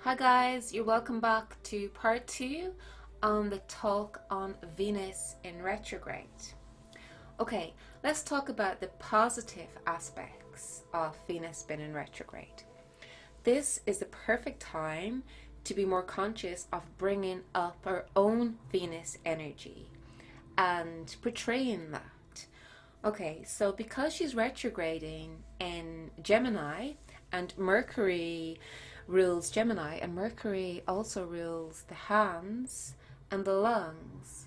Hi guys, you're welcome back to part 2 on the talk on Venus in retrograde. Okay, let's talk about the positive aspects of Venus being in retrograde. This is the perfect time to be more conscious of bringing up our own Venus energy and portraying that. Okay, so because she's retrograding in Gemini and Mercury rules Gemini, and Mercury also rules the hands and the lungs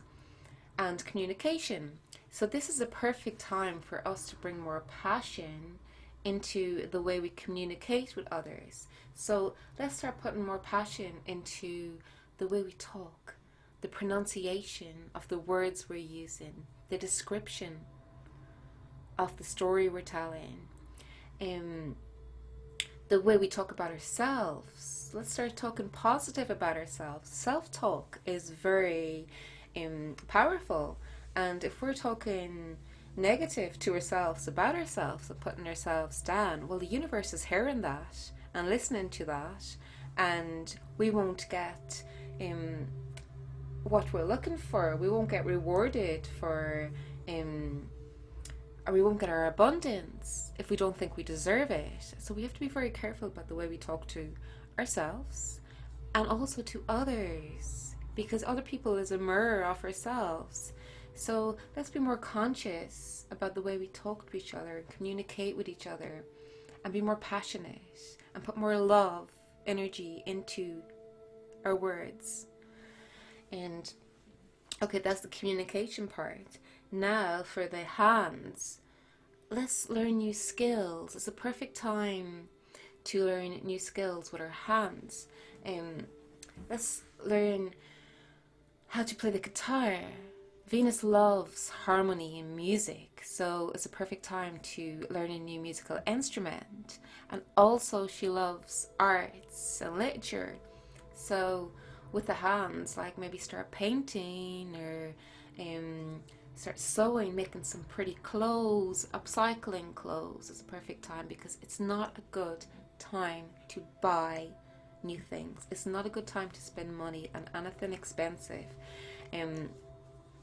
and communication. So, this is a perfect time for us to bring more passion into the way we communicate with others. So, let's start putting more passion into the way we talk, the pronunciation of the words we're using, the description of the story we're telling, um, the way we talk about ourselves. Let's start talking positive about ourselves. Self talk is very powerful. And if we're talking negative to ourselves about ourselves and putting ourselves down, well, the universe is hearing that and listening to that, and we won't get what we're looking for. We won't get rewarded for or we won't get our abundance if we don't think we deserve it. So we have to be very careful about the way we talk to ourselves and also to others, because other people is a mirror of ourselves. So let's be more conscious about the way we talk to each other and communicate with each other, and be more passionate and put more love energy into our words. And okay, that's the communication part. Now for the hands, let's learn new skills. It's a perfect time to learn new skills with our hands. Let's learn how to play the guitar. Venus loves harmony and music, so it's a perfect time to learn a new musical instrument. And also, she loves arts and literature. So, with the hands, like maybe start painting or start sewing, making some pretty clothes, upcycling clothes is a perfect time, because it's not a good time to buy new things. It's not a good time to spend money on anything expensive.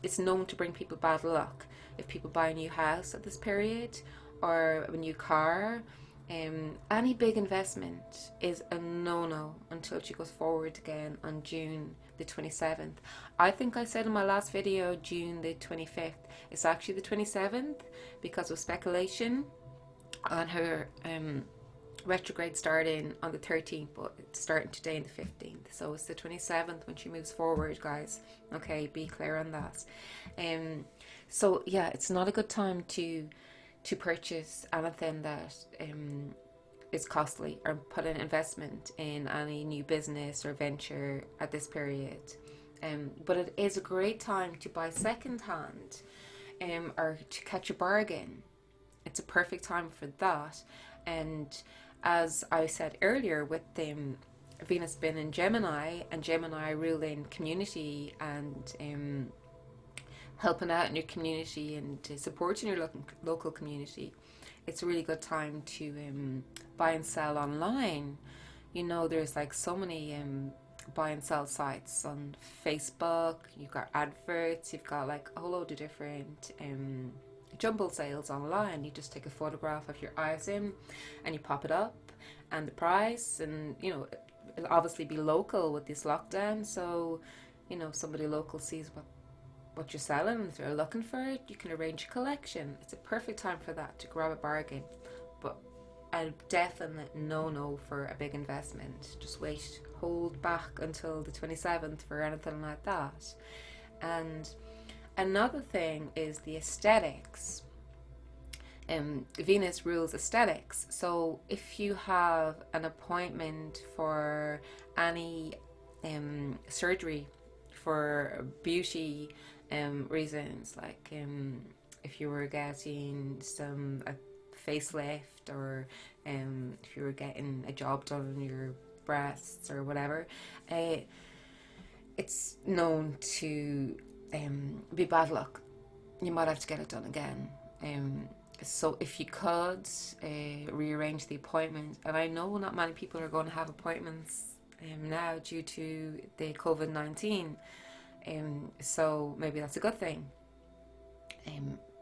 It's known to bring people bad luck if people buy a new house at this period or a new car. Any big investment is a no-no until she goes forward again on June the 27th. I think I said in my last video June the 25th. It's actually the 27th because of speculation on her retrograde starting on the 13th, but it's starting today on the 15th. So it's the 27th when she moves forward, guys. Okay, be clear on that. So yeah, it's not a good time to purchase anything that is costly, or put an investment in any new business or venture at this period. But it is a great time to buy second hand, or to catch a bargain. It's a perfect time for that. And as I said earlier, with Venus being in Gemini and Gemini ruling community and helping out in your community and supporting your local community, it's a really good time to buy and sell online. You know, there's like so many buy and sell sites on Facebook. You've got adverts, you've got like a whole load of different jumble sales online. You just take a photograph of your item and you pop it up and the price, and you know, it'll obviously be local with this lockdown, so you know, somebody local sees what you're selling. If they're looking for it, you can arrange a collection. It's a perfect time for that, to grab a bargain. But a definite no for a big investment. Just wait, hold back until the 27th for anything like that. And another thing is the aesthetics. Venus rules aesthetics. So if you have an appointment for any surgery for beauty reasons, like if you were getting a facelift, or if you were getting a job done on your breasts or whatever, it's known to be bad luck. You might have to get it done again. So if you could rearrange the appointment, and I know not many people are going to have appointments now due to the COVID-19. So maybe that's a good thing.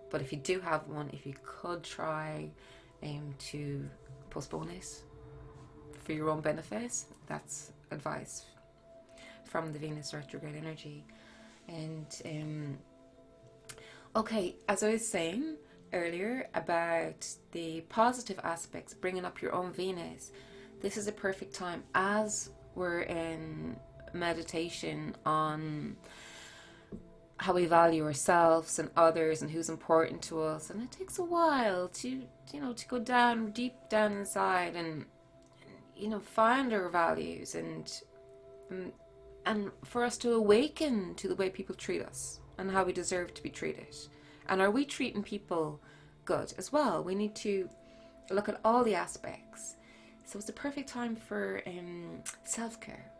But if you do have one, if you could try to postpone it for your own benefit, that's advice from the Venus retrograde energy. And okay, as I was saying earlier about the positive aspects, bringing up your own Venus, this is a perfect time as we're in meditation on how we value ourselves and others and who's important to us. And it takes a while to go down deep down inside and find our values and for us to awaken to the way people treat us and how we deserve to be treated. And are we treating people good as well? We need to look at all the aspects. So it's the perfect time for self-care.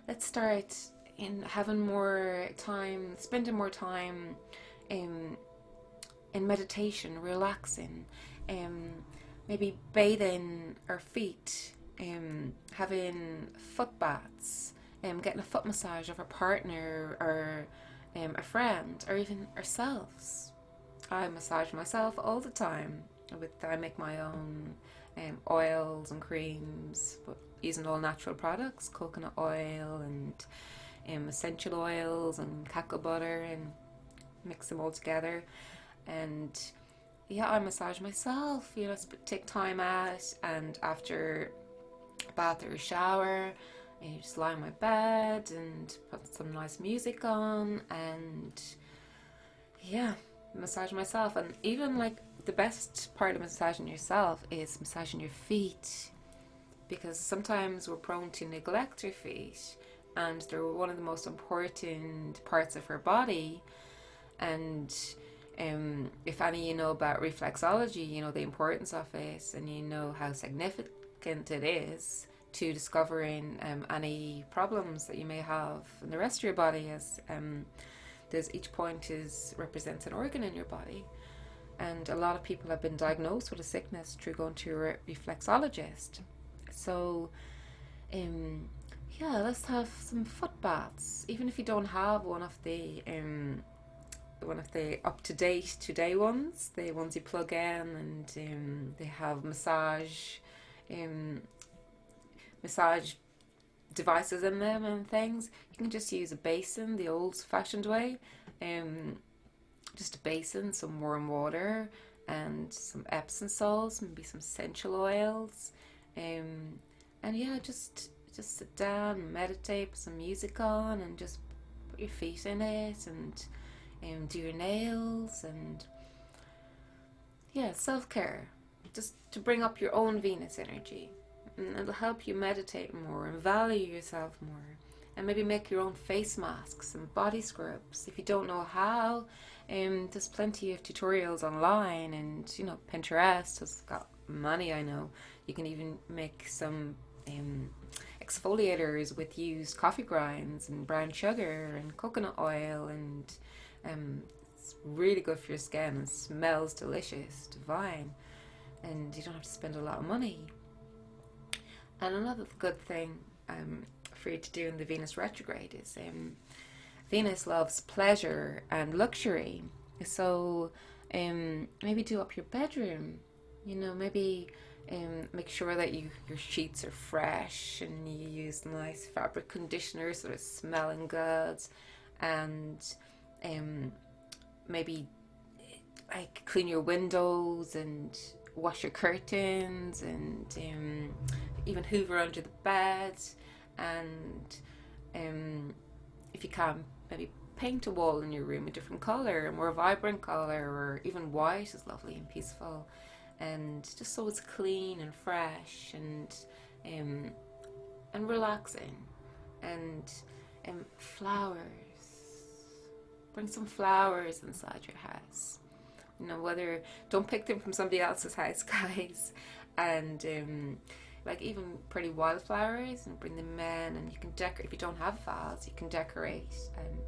Let's start in having more time, spending more time in meditation, relaxing, maybe bathing our feet, having foot baths, getting a foot massage of our partner or a friend, or even ourselves. I massage myself all the time. I make my own oils and creams, but using all natural products, coconut oil and essential oils and cacao butter, and mix them all together. And yeah, I massage myself, take time out, and after a bath or a shower, I just lie in my bed and put some nice music on and yeah, massage myself. And even like the best part of massaging yourself is massaging your feet, because sometimes we're prone to neglect our feet, and they're one of the most important parts of our body. And if any you know about reflexology, you know the importance of it, and you know how significant it is to discovering any problems that you may have in the rest of your body, as there's each point represents an organ in your body. And a lot of people have been diagnosed with a sickness through going to a reflexologist. So yeah, let's have some foot baths, even if you don't have one of the up-to-date today ones, the ones you plug in, and they have massage devices in them and things. You can just use a basin the old-fashioned way, just a basin, some warm water and some Epsom salts, maybe some essential oils, and yeah, just sit down and meditate, put some music on, and just put your feet in it, and do your nails, and yeah, self-care, just to bring up your own Venus energy. And it'll help you meditate more and value yourself more, and maybe make your own face masks and body scrubs if you don't know how. There's plenty of tutorials online, and Pinterest has got many. I know you can even make some exfoliators with used coffee grinds and brown sugar and coconut oil, and it's really good for your skin and smells delicious, divine, and you don't have to spend a lot of money. And another good thing for you to do in the Venus retrograde is Venus loves pleasure and luxury. So maybe do up your bedroom. Maybe make sure that your sheets are fresh, and you use nice fabric conditioner so it's smelling good. And maybe like clean your windows and wash your curtains, and even hoover under the bed. And if you can, maybe paint a wall in your room a different color, a more vibrant color, or even white is lovely and peaceful, and just so it's clean and fresh and relaxing. And flowers, bring some flowers inside your house. Don't pick them from somebody else's house, guys. And like even pretty wildflowers, and bring them in, and you can decorate. If you don't have a vase, you can decorate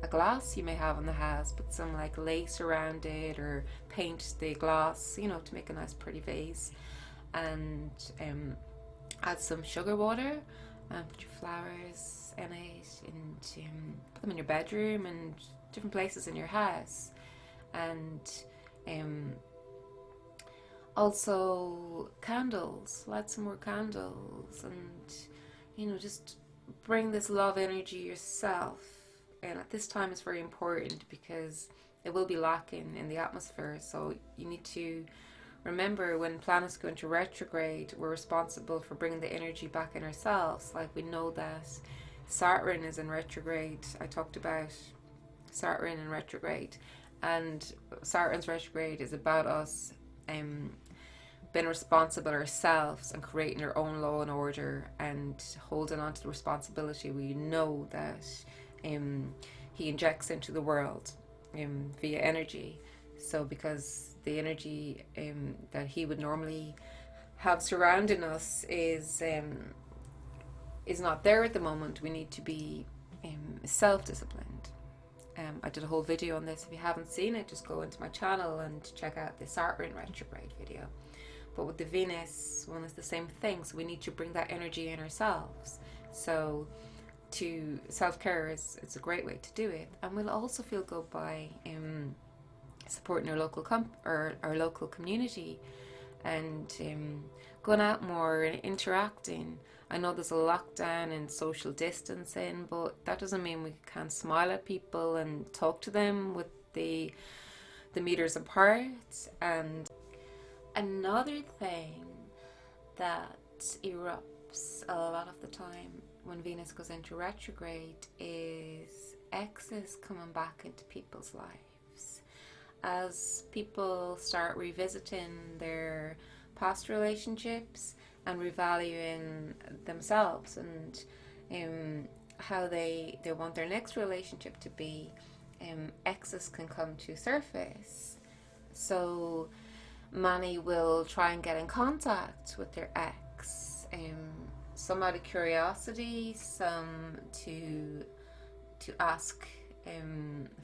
a glass you may have in the house, put some like lace around it, or paint the glass, to make a nice pretty vase. And add some sugar water Put your flowers in it, and put them in your bedroom and different places in your house. And also candles, light some more candles, and just bring this love energy yourself. And at this time it's very important because it will be lacking in the atmosphere, so you need to remember when planets go into retrograde, we're responsible for bringing the energy back in ourselves. Like, we know that Saturn is in retrograde. I talked about Saturn in retrograde, and Saturn's retrograde is about us being responsible ourselves and creating our own law and order and holding on to the responsibility we know that he injects into the world via energy. So because the energy that he would normally have surrounding us is not there at the moment, we need to be self-disciplined. I did a whole video on this. If you haven't seen it, just go into my channel and check out the Saturn retrograde video. But with the Venus one, is the same thing. So we need to bring that energy in ourselves. So to self-care it's a great way to do it. And we'll also feel good by supporting our local our local community, and going out more and interacting. I know there's a lockdown and social distancing, but that doesn't mean we can't smile at people and talk to them with the meters apart. And another thing that erupts a lot of the time when Venus goes into retrograde is exes coming back into people's lives. As people start revisiting their past relationships and revaluing themselves and how they want their next relationship to be, exes can come to surface. So many will try and get in contact with their ex, some out of curiosity, some to ask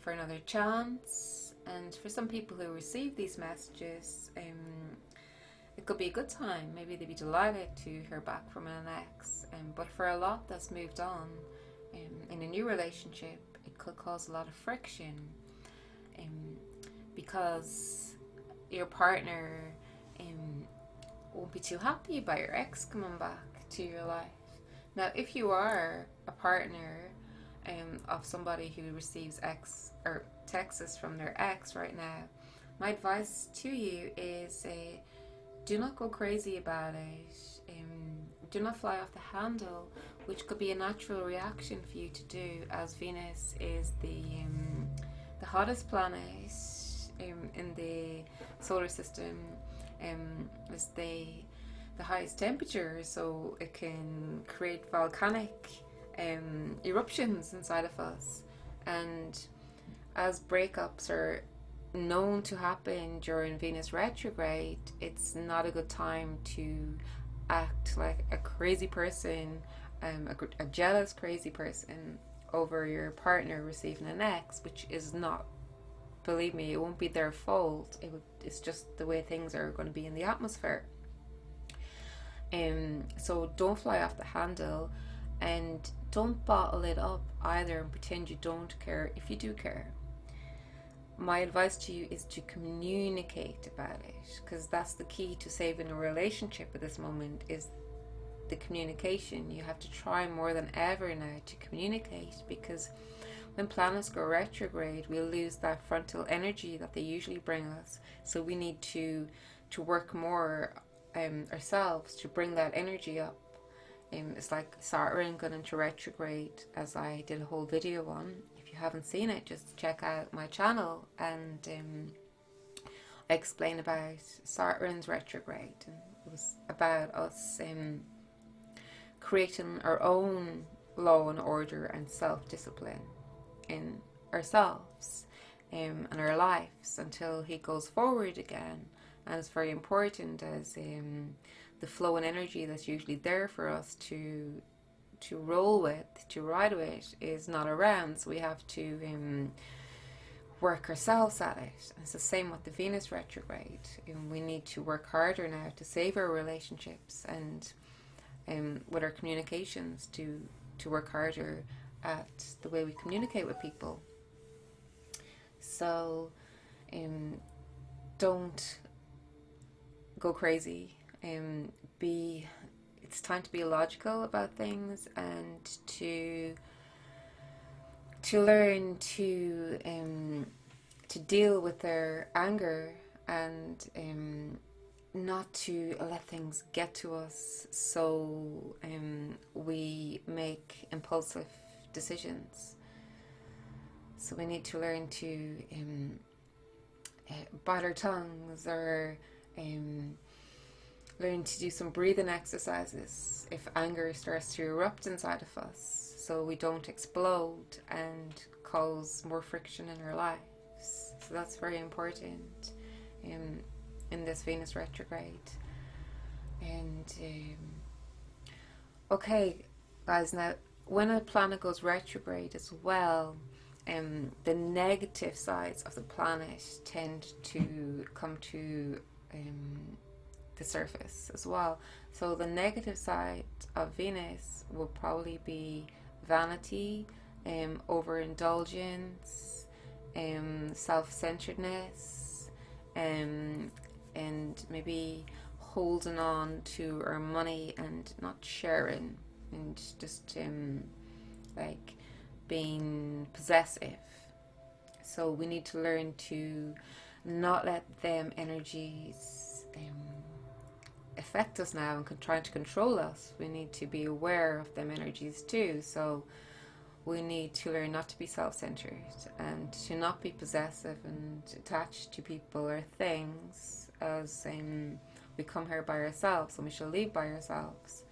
for another chance. And for some people who receive these messages, it could be a good time. Maybe they'd be delighted to hear back from an ex. But for a lot that's moved on in a new relationship, it could cause a lot of friction, because your partner won't be too happy about your ex coming back to your life. Now, if you are a partner of somebody who receives ex or texts from their ex right now, my advice to you is do not go crazy about it. Do not fly off the handle, which could be a natural reaction for you to do, as Venus is the hottest planet in the solar system, is the highest temperature, so it can create volcanic eruptions inside of us. And as breakups are known to happen during Venus retrograde, it's not a good time to act like a crazy person, a jealous crazy person over your partner receiving an ex, which is not, believe me, it won't be their fault. It's just the way things are going to be in the atmosphere. So don't fly off the handle, and don't bottle it up either and pretend you don't care if you do care. My advice to you is to communicate about it, because that's the key to saving a relationship at this moment, is the communication. You have to try more than ever now to communicate, because when planets go retrograde, we'll lose that frontal energy that they usually bring us. So we need to work more ourselves to bring that energy up. It's like Saturn going into retrograde, as I did a whole video on. If you haven't seen it, just check out my channel, and I explain about Saturn's retrograde, and it was about us creating our own law and order and self-discipline in ourselves and our lives until he goes forward again. And it's very important, as the flow and energy that's usually there for us to roll with, to ride with, is not around. So we have to work ourselves at it. And it's the same with the Venus retrograde. We need to work harder now to save our relationships and with our communications to work harder at the way we communicate with people. So don't go crazy. Be It's time to be logical about things and to learn to deal with their anger and not to let things get to us, so we make impulsive decisions. So we need to learn to bite our tongues, or learn to do some breathing exercises if anger starts to erupt inside of us, so we don't explode and cause more friction in our lives. So that's very important in this Venus retrograde. And okay, guys, now when a planet goes retrograde as well, the negative sides of the planet tend to come to the surface as well. So the negative side of Venus will probably be vanity, overindulgence, self-centeredness, and maybe holding on to our money and not sharing, and just like being possessive. So we need to learn to not let them energies affect us now and trying to control us. We need to be aware of them energies too. So we need to learn not to be self-centered and to not be possessive and attached to people or things, as we come here by ourselves and we shall leave by ourselves.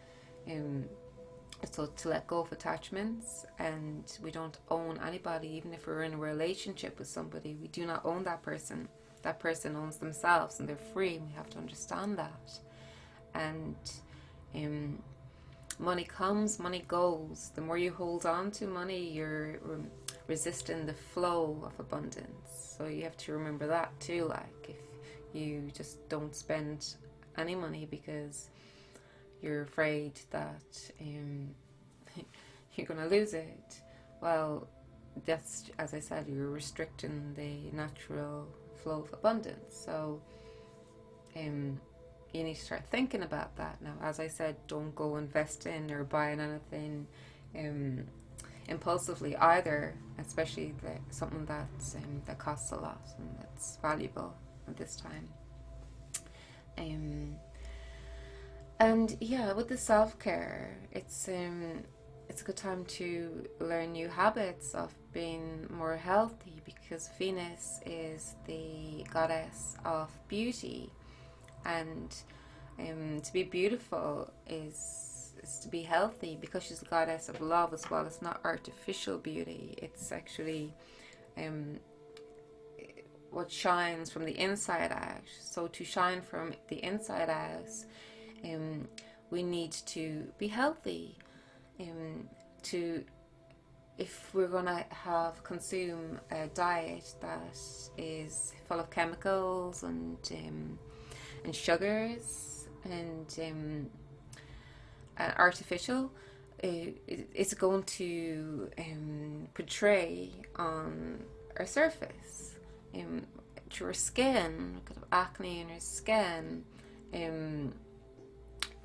So to let go of attachments, and we don't own anybody. Even if we're in a relationship with somebody, we do not own that person. That person owns themselves and they're free, and we have to understand that. And money comes, money goes. The more you hold on to money, you're resisting the flow of abundance. So you have to remember that too. Like, if you just don't spend any money because you're afraid that you're going to lose it, well, that's, as I said, you're restricting the natural flow of abundance. So you need to start thinking about that now. As I said, don't go investing or buying anything impulsively either, especially something that's that costs a lot and that's valuable at this time. And yeah, with the self-care, it's a good time to learn new habits of being more healthy, because Venus is the goddess of beauty, and to be beautiful is to be healthy, because she's the goddess of love as well. It's not artificial beauty, it's actually what shines from the inside out. So to shine from the inside out, we need to be healthy. If we're gonna consume a diet that is full of chemicals and sugars and artificial, it's going to portray on our surface, through our skin. We've got acne in our skin.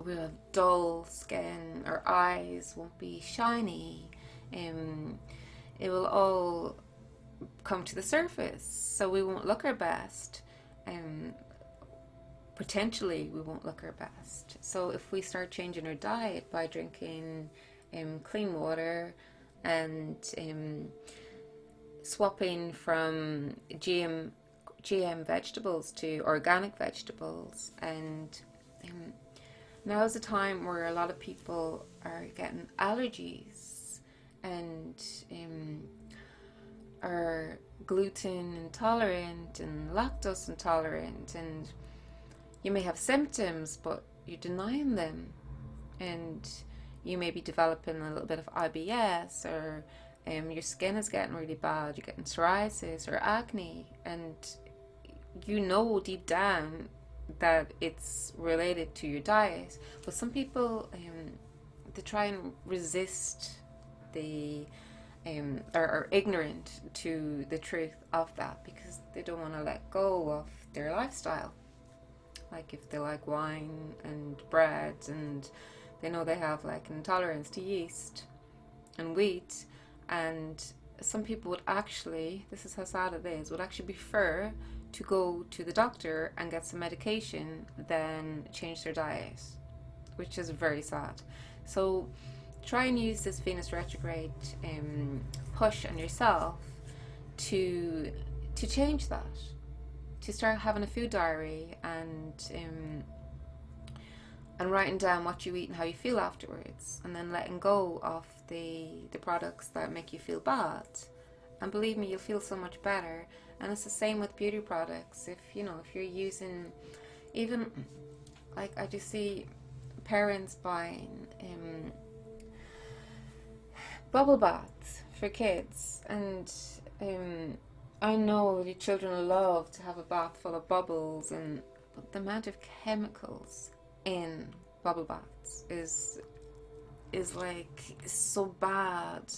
We'll have dull skin, our eyes won't be shiny, it will all come to the surface, so we won't look our best, potentially we won't look our best. So if we start changing our diet by drinking clean water and swapping from GM vegetables to organic vegetables, and now is a time where a lot of people are getting allergies and are gluten intolerant and lactose intolerant, and you may have symptoms but you're denying them, and you may be developing a little bit of IBS, or your skin is getting really bad, you're getting psoriasis or acne, and you know deep down that it's related to your diet. But some people they try and resist the or are ignorant to the truth of that because they don't want to let go of their lifestyle. Like if they like wine and bread and they know they have like an intolerance to yeast and wheat, and some people would actually, this is how sad it is, would actually prefer to go to the doctor and get some medication than change their diet, which is very sad. So try and use this Venus retrograde push on yourself to change that, to start having a food diary and writing down what you eat and how you feel afterwards, and then letting go of the products that make you feel bad. And believe me, you'll feel so much better. And it's the same with beauty products. If you're using, even like I just see parents buying bubble baths for kids, and I know the children love to have a bath full of bubbles, but the amount of chemicals in bubble baths is like so bad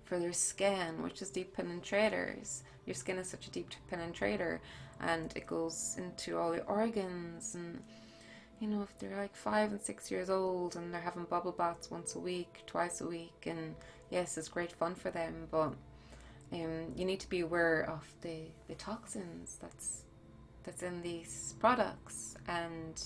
for their skin, which is deep penetrators. Your skin is such a deep penetrator, and it goes into all your organs. And if they're like 5 and 6 years old and they're having bubble baths once a week, twice a week, and yes, it's great fun for them, but you need to be aware of the toxins that's in these products, and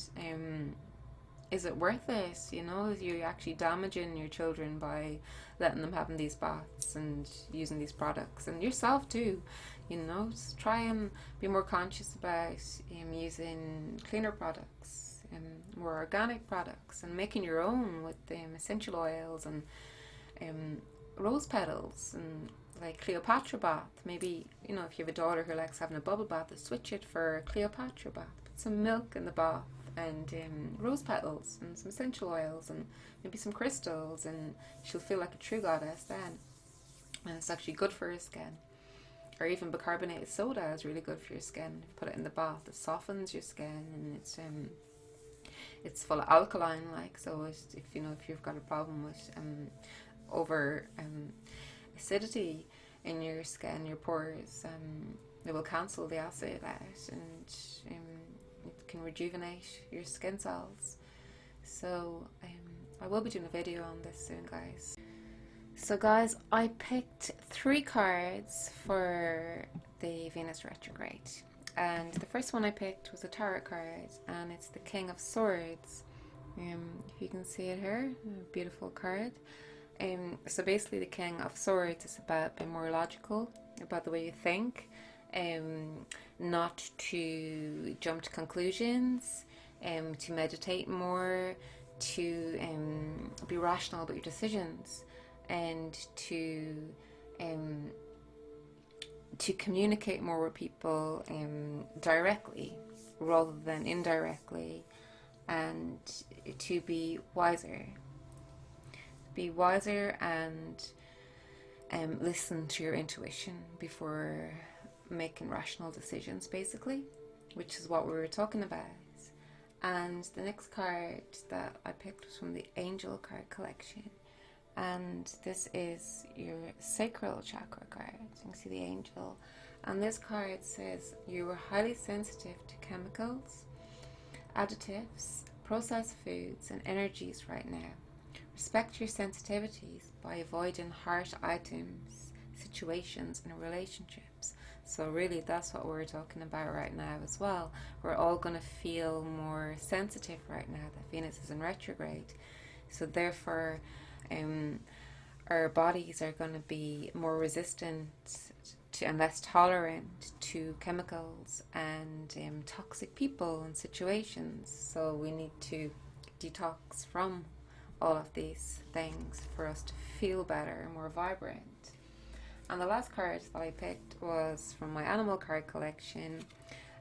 is it worth it? You're actually damaging your children by letting them having these baths and using these products, and yourself too. Just try and be more conscious about using cleaner products and more organic products, and making your own with essential oils and rose petals, and like Cleopatra bath. Maybe if you have a daughter who likes having a bubble bath, switch it for a Cleopatra bath. Put some milk in the bath and rose petals and some essential oils and maybe some crystals, and she'll feel like a true goddess then. And it's actually good for her skin. Or even bicarbonated soda is really good for your skin. If you put it in the bath, it softens your skin, and it's full of alkaline, like, so if you've got a problem with over acidity in your skin, your pores, it will cancel the acid out, and it can rejuvenate your skin cells. So I will be doing a video on this soon, guys. So guys, I picked 3 cards for the Venus retrograde, and the first one I picked was a tarot card, and it's the King of Swords. If you can see it here, a beautiful card. So basically the King of Swords is about being more logical about the way you think, not to jump to conclusions, to meditate more, to be rational about your decisions, and to communicate more with people directly rather than indirectly, and to be wiser. Be wiser and listen to your intuition before making rational decisions, basically, which is what we were talking about. And the next card that I picked was from the Angel card collection, and this is your sacral chakra card. You can see the angel, and this card says you are highly sensitive to chemicals, additives, processed foods, and energies right now. Respect your sensitivities by avoiding harsh items, situations, and relationships. So really, that's what we're talking about right now as well. We're all going to feel more sensitive right now that Venus is in retrograde. So therefore, our bodies are going to be more resistant to, and less tolerant to chemicals and toxic people and situations. So we need to detox from all of these things for us to feel better and more vibrant. And the last card that I picked was from my animal card collection,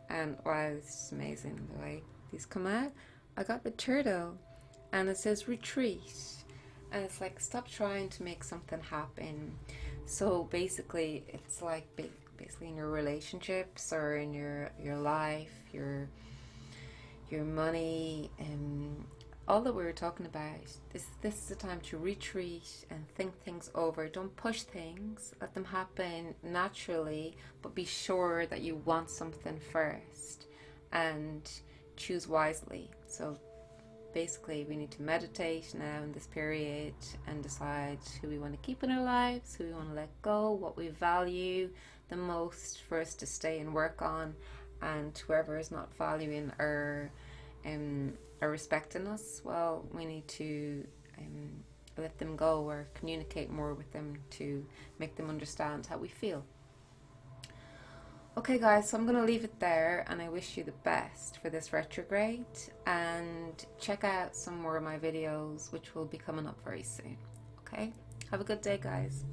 and wow, it's just amazing the way these come out. I got the turtle, and it says retreat, and it's like stop trying to make something happen. So basically it's like basically in your relationships or in your life, your money, all that we were talking about, this is the time to retreat and think things over. Don't push things, let them happen naturally, but be sure that you want something first and choose wisely. So basically we need to meditate now in this period and decide who we want to keep in our lives, who we want to let go, what we value the most for us to stay and work on, and whoever is not valuing or respecting us, well, we need to let them go or communicate more with them to make them understand how we feel. Okay guys, so I'm going to leave it there, and I wish you the best for this retrograde, and check out some more of my videos which will be coming up very soon. Okay, have a good day guys.